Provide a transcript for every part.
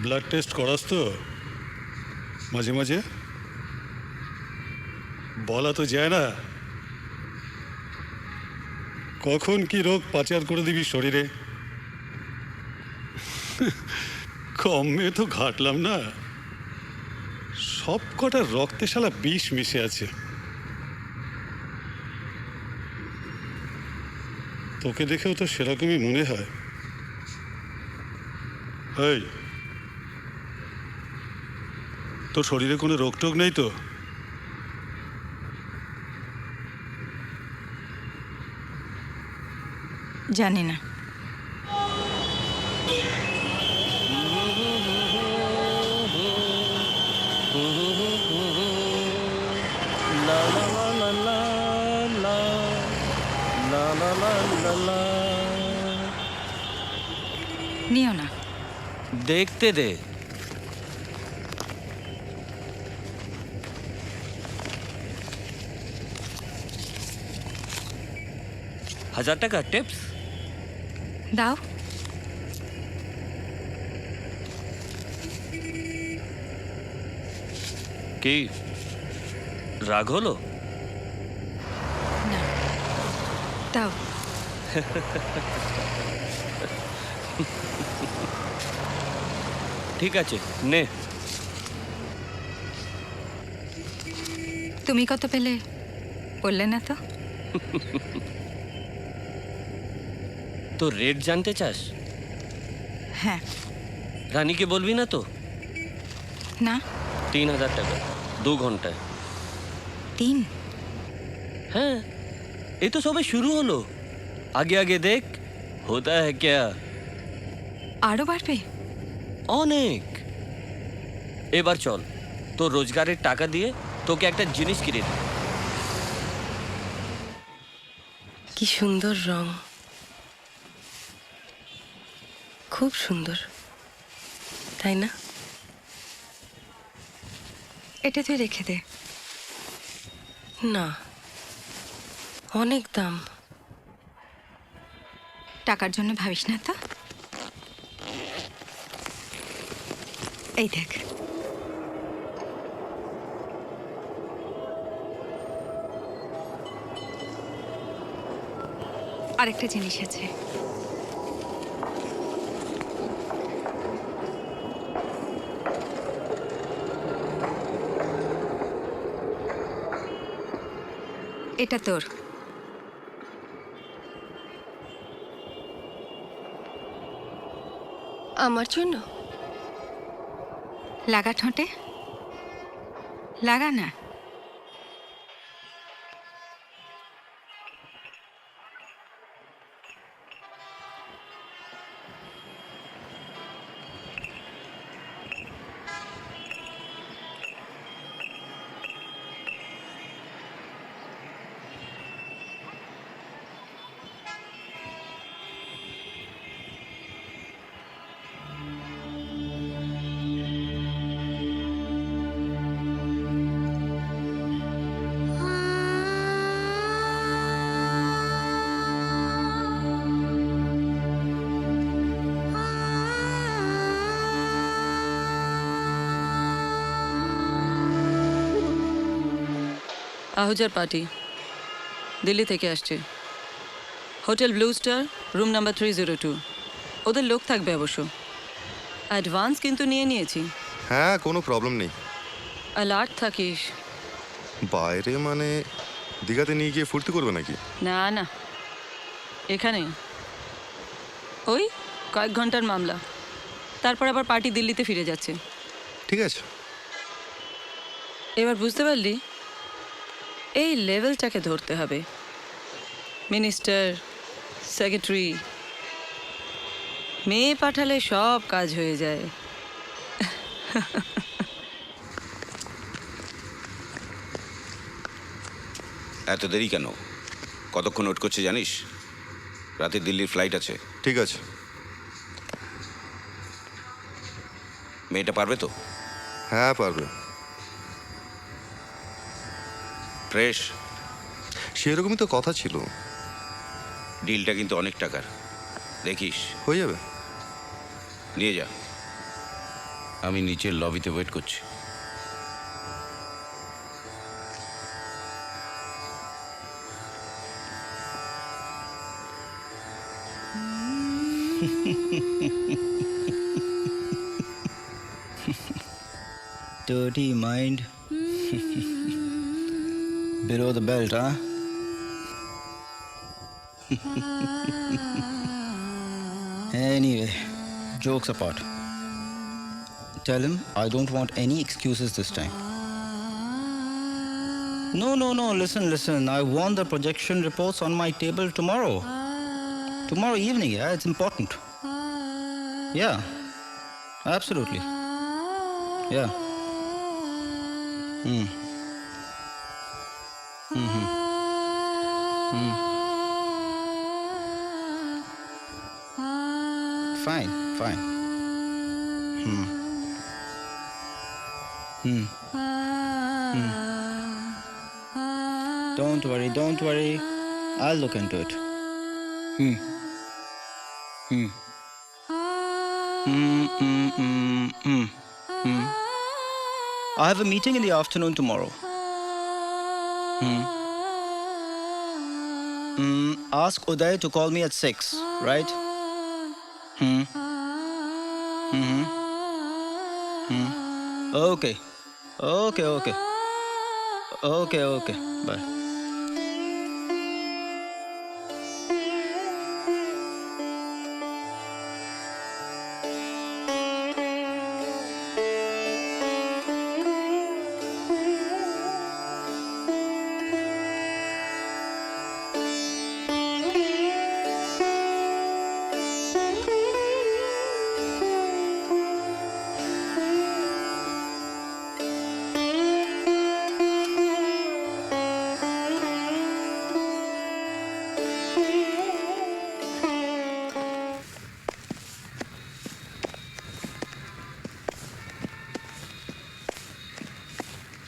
Blood test করাস তো মাঝে মাঝে? বলা তো যায় না কখন কি রোগ পাচার করে দিবি শরীরে। কমে তো ঘাটলাম না, সব কটা রক্তে শালা বিষ মিশে আছে। তোকে দেখেও তো সেরকমই মনে হয়। এই, তোর শরীরে কোনো রোগ টোগ নেই তো? জানি না। নিও না। দেখতে দে। $1000 টিপস দাও। কি রাগ হলো? না, দাও। ঠিক আছে, নে। তুমি কত পেলে বললে না তো? তো রেট জানতে চাস? হ্যাঁ। রানীকে বলবি না তো? না। 3000 টাকা 2 ঘন্টায়। 3? হ্যাঁ, এই তো সবে শুরু হলো। আগে আগে দেখ হোতা হ্যায় ক্যা। আরো বাড়বে? অনেক। এবার চল, তোর রোজগারের টাকা দিয়ে তোকে একটা জিনিস কিনে দিই। কি সুন্দর রং, খুব সুন্দর, তাই না? এটা তুই রেখে দে। না, অনেক দাম। টাকার জন্য ভাবিস না তো। এই দেখ। আরেকটা জিনিস আছে। এটা তোর। আমার জন্য? লাগা ঠোঁটে, লাগা না। আহুজার পার্টি দিল্লি থেকে আসছে। Hotel blue star, room number 302। ওদের লোক থাকবে অবশ্য। অ্যাডভান্স কিন্তু নিয়ে নিয়েছি। হ্যাঁ, কোনো প্রবলেম নেই। অ্যালার্ট থাকিস। বাইরে মানে দীঘাতে নিয়ে গিয়ে ফুর্তি করবে নাকি? না না, এখানে ওই কয়েক ঘন্টার মামলা, তারপর আবার পার্টি দিল্লিতে ফিরে যাচ্ছে। ঠিক আছে। এবার বুঝতে পারলি, এই লেভেলটাকে ধরতে হবে। মিনিস্টার, সেক্রেটারি, মেয়ে পাঠালে সব কাজ হয়ে যায়। এত দেরি কেন? কতক্ষণ ওয়েট করছে জানিস? রাতে দিল্লির ফ্লাইট আছে। ঠিক আছে। মেয়েটা পারবে তো? হ্যাঁ, পারবে। ফ্রেশ? সেরকমই তো কথা ছিল। ডিলটা কিন্তু অনেক টাকার, দেখিস। হয়ে যাবে। নিয়ে যা। আমি নিচের লবিতে ওয়েট করছি। Dirty mind. Below the belt, huh? Anyway, jokes apart. Tell him I don't want any excuses this time. No, listen. I want the projection reports on my table tomorrow. Tomorrow evening, yeah, it's important. Yeah, absolutely. Yeah. Fine. Don't worry. I'll look into it. I have a meeting in the afternoon tomorrow. Ask Uday to call me at 6, right? Okay. Bye.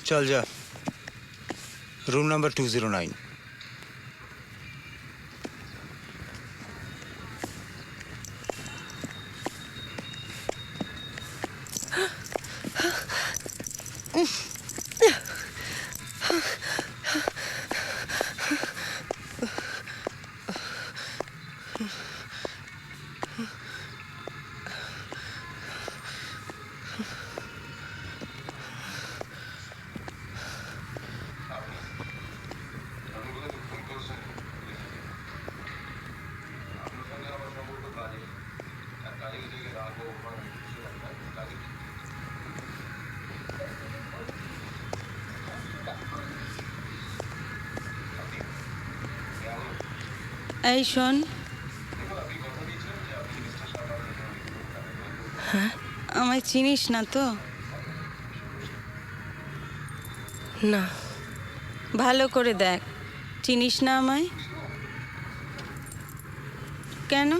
चल जा room number 209। এই শোন, আমায় চিনিস না তো? না। ভালো করে দেখ, চিনিস না আমায়? কেন?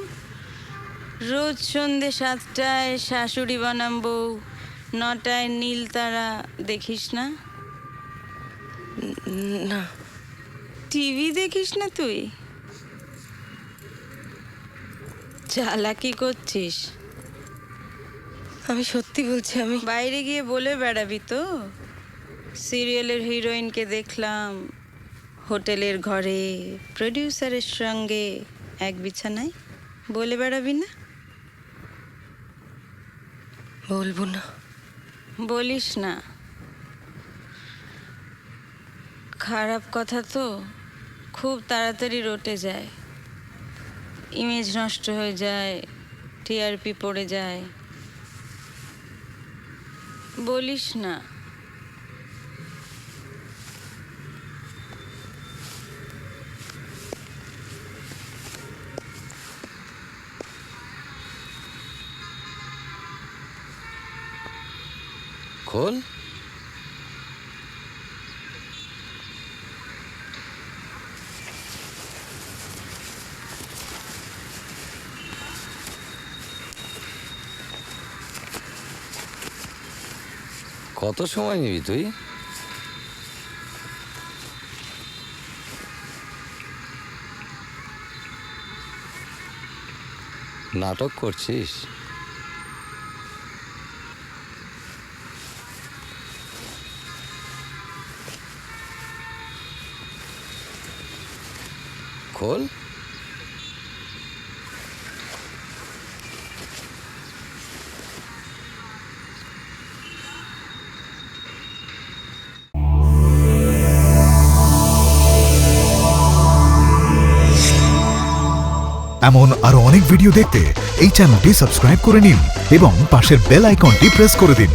রোজ সন্ধে 7টায় শাশুড়ি বনাম বউ, 9টায় নীল তারা দেখিস না? না। টিভি দেখিস না তুই? চালাকি করছিস? আমি সত্যি বলছি, আমি বাইরে গিয়ে বলে বেড়াবি তো সিরিয়ালের হিরোইনকে দেখলাম হোটেলের ঘরে প্রডিউসারের সঙ্গে এক বিছানায়, বলে বেড়াবি না? বলবো না। বলিস না। খারাপ কথা তো খুব তাড়াতাড়ি রটে যায়, ইমেজ নষ্ট হয়ে যায়, টিআরপি পড়ে যায়। বলিস না। খোল। কত সময় নিবি তুই? নাটক করছিস? খোল। এমন আরো অনেক ভিডিও দেখতে এই চ্যানেলটি সাবস্ক্রাইব করে নিন এবং পাশের বেল আইকনটি প্রেস করে দিন।